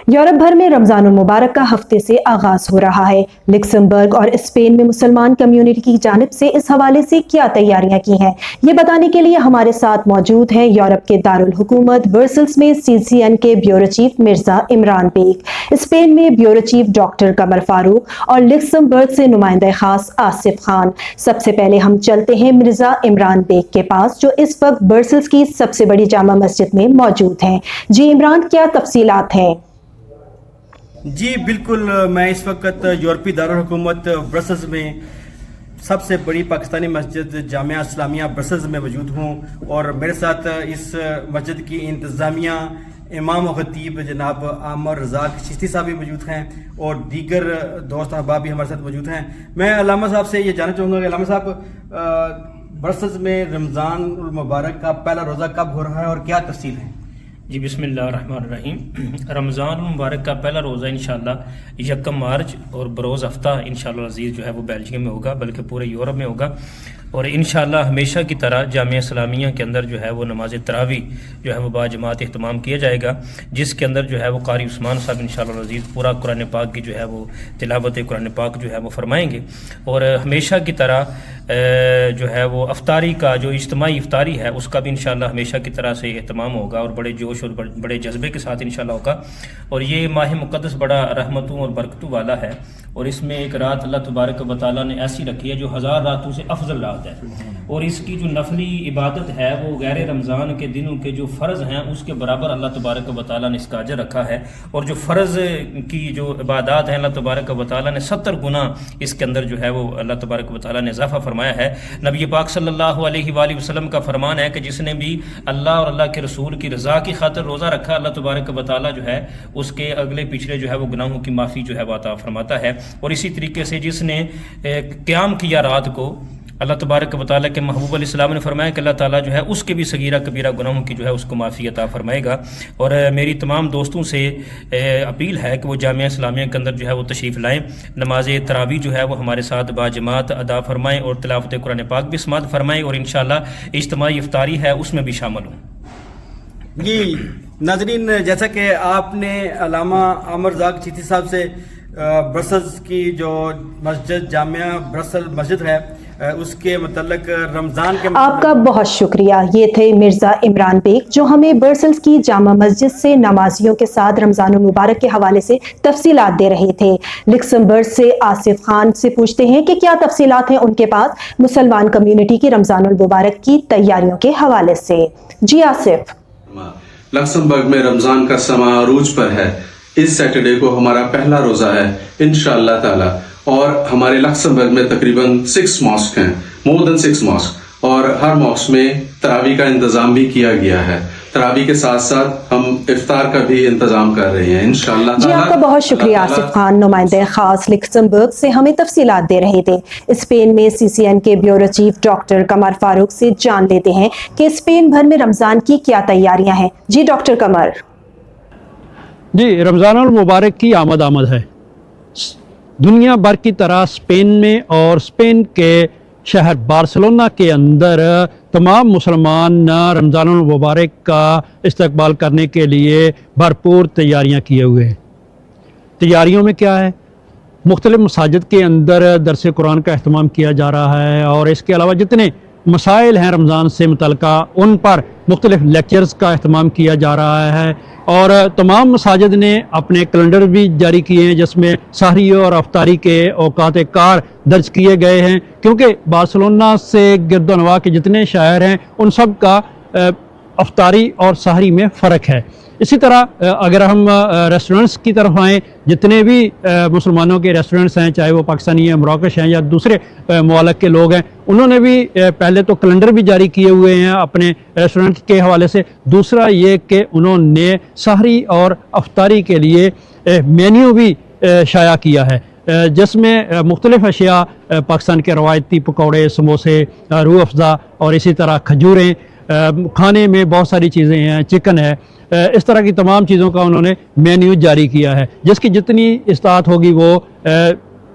Europe بھر میں رمضان المبارک کا ہفتے سے آغاز ہو رہا ہے۔ لکسمبرگ اور اسپین میں مسلمان کمیونٹی کی جانب سے اس حوالے سے کیا تیاریاں کی ہیں، یہ بتانے کے لیے ہمارے ساتھ موجود ہیں یورپ کے دارالحکومت برسلز میں CCN کے bureau chief Mirza Imran Baig, Spain میں bureau chief doctor Qamar Farooq اور لکسمبرگ سے نمائندہ خاص آصف خان۔ سب سے پہلے ہم چلتے ہیں مرزا عمران بیگ کے پاس، جو اس وقت برسلز کی سب سے بڑی جامع مسجد میں موجود ہیں۔ جی عمران، کیا تفصیلات ہیں؟ جی بالکل، میں اس وقت یورپی دارالحکومت برسلز میں سب سے بڑی پاکستانی مسجد جامعہ اسلامیہ برسلز میں موجود ہوں، اور میرے ساتھ اس مسجد کی انتظامیہ امام و خطیب جناب عامر رزاق چشتی صاحب بھی موجود ہیں، اور دیگر دوست احباب بھی ہمارے ساتھ موجود ہیں۔ میں علامہ صاحب سے یہ جاننا چاہوں گا کہ علامہ صاحب، برسلز میں رمضان المبارک کا پہلا روزہ کب ہو رہا ہے اور کیا تفصیل ہے؟ جی بسم اللہ الرحمن الرحیم۔ رمضان المبارک کا پہلا روزہ انشاءاللہ 1 مارچ اور بروز ہفتہ انشاءاللہ عزیز جو ہے وہ بیلجیم میں ہوگا، بلکہ پورے یورپ میں ہوگا، اور انشاءاللہ ہمیشہ کی طرح جامعہ اسلامیہ کے اندر جو ہے وہ نماز تراویح جو ہے وہ باجماعت اہتمام کیا جائے گا، جس کے اندر جو ہے وہ قاری عثمان صاحب انشاءاللہ عزیز پورا قرآن پاک کی جو ہے وہ تلاوت قرآن پاک جو ہے وہ فرمائیں گے، اور ہمیشہ کی طرح جو ہے وہ افطاری کا جو اجتماعی افطاری ہے اس کا بھی انشاءاللہ ہمیشہ کی طرح سے اہتمام ہوگا، اور بڑے جوش اور بڑے جذبے کے ساتھ انشاءاللہ ہوگا۔ اور یہ ماہ مقدس بڑا رحمتوں اور برکتوں والا ہے، اور اس میں ایک رات اللہ تبارک و تعالیٰ نے ایسی رکھی ہے جو 1000 راتوں سے افضل رات ہے، اور اس کی جو نفلی عبادت ہے وہ غیر رمضان کے دنوں کے جو فرض ہیں اس کے برابر اللہ تبارک و تعالیٰ نے اس کا اجر رکھا ہے، اور جو فرض کی جو عبادات ہیں اللہ تبارک و تعالیٰ نے 70 گنا اس کے اندر جو ہے وہ اللہ تبارک و تعالیٰ نے اضافہ فرمایا ہے۔ نبی پاک صلی اللہ علیہ وآلہ وسلم کا فرمان ہے کہ جس نے بھی اللہ اور اللہ کے رسول کی رضا کی خاطر روزہ رکھا، اللہ تبارک و تعالیٰ جو ہے اس کے اگلے پچھلے جو ہے وہ گناہوں کی معافی جو ہے وہ عطا فرماتا ہے، اور اسی طریقے سے جس نے قیام کیا رات کو، اللہ تبارک و تعالیٰ کے محبوب علیہ السلام نے فرمایا کہ اللہ تعالیٰ جو ہے اس کے بھی صغیرہ کبیرہ گناہوں کی جو ہے اس کو معافی عطا فرمائے گا۔ اور میری تمام دوستوں سے اپیل ہے کہ وہ جامعہ اسلامیہ کے اندر جو ہے وہ تشریف لائیں، نماز تراویح جو ہے وہ ہمارے ساتھ باجماعت ادا فرمائیں، اور تلاوت قرآن پاک بھی سماعت فرمائیں، اور انشاءاللہ اجتماعی افطاری ہے اس میں بھی شامل ہوں۔ جی ناظرین، جیسا کہ آپ نے علامہ عامر رزاق چشتی صاحب سے برسلز کی جو مسجد جامعہ برسل مسجد ہے اس کے متعلق رمضان کے آپ کا بہت شکریہ۔ یہ تھے مرزا عمران بیگ جو ہمیں برسلز کی جامع مسجد سے نمازیوں کے ساتھ رمضان المبارک کے حوالے سے تفصیلات دے رہے تھے۔ لکسمبرگ سے آصف خان سے پوچھتے ہیں کہ کیا تفصیلات ہیں ان کے پاس مسلمان کمیونٹی کی رمضان المبارک کی تیاریوں کے حوالے سے۔ جی آصف۔ لکسمبرگ میں رمضان کا سماں عروج پر ہے۔ اس سیٹرڈے کو ہمارا پہلا روزہ ہے انشاءاللہ تعالی، اور ہمارے لکسمبرگ میں تقریباً 6 ماسک ہیں، مور دین 6 ماسک، اور ہر ماسک میں تراویح کا انتظام بھی کیا گیا ہے۔ تراویح کے ساتھ ساتھ ہم افطار کا بھی انتظام کر رہے ہیں انشاءاللہ تعالی۔ جی آپ کا بہت شکریہ آصف خان، نمائندہ خاص لکسمبرگ سے ہمیں تفصیلات دے رہے تھے۔ اسپین میں CCN کے بیورو چیف ڈاکٹر قمر فاروق سے جان لیتے ہیں کہ اسپین بھر میں رمضان کی کیا تیاریاں ہیں۔ جی ڈاکٹر قمر۔ جی رمضان المبارک کی آمد ہے۔ دنیا بھر کی طرح اسپین میں اور اسپین کے شہر بارسلونا کے اندر تمام مسلمان رمضان المبارک کا استقبال کرنے کے لیے بھرپور تیاریاں کیے ہوئے ہیں۔ تیاریوں میں کیا ہے؟ مختلف مساجد کے اندر درس قرآن کا اہتمام کیا جا رہا ہے، اور اس کے علاوہ جتنے مسائل ہیں رمضان سے متعلقہ ان پر مختلف لیکچرز کا اہتمام کیا جا رہا ہے، اور تمام مساجد نے اپنے کیلنڈر بھی جاری کیے ہیں جس میں سحری اور افطاری کے اوقات کار درج کیے گئے ہیں، کیونکہ بارسلونا سے گرد و نواح کے جتنے شہر ہیں ان سب کا افطاری اور سحری میں فرق ہے۔ اسی طرح اگر ہم ریسٹورنٹس کی طرف آئیں، جتنے بھی مسلمانوں کے ریسٹورنٹس ہیں، چاہے وہ پاکستانی ہیں، مراکش ہیں یا دوسرے ممالک کے لوگ ہیں، انہوں نے بھی پہلے تو کیلنڈر بھی جاری کیے ہوئے ہیں اپنے ریسٹورنٹ کے حوالے سے۔ دوسرا یہ کہ انہوں نے سحری اور افطاری کے لیے مینیو بھی شائع کیا ہے، جس میں مختلف اشیاء پاکستان کے روایتی پکوڑے، سموسے، روح افزا، اور اسی طرح کھجوریں، کھانے میں بہت ساری چیزیں ہیں، چکن ہے، اس طرح کی تمام چیزوں کا انہوں نے مینیو جاری کیا ہے، جس کی جتنی استطاعت ہوگی وہ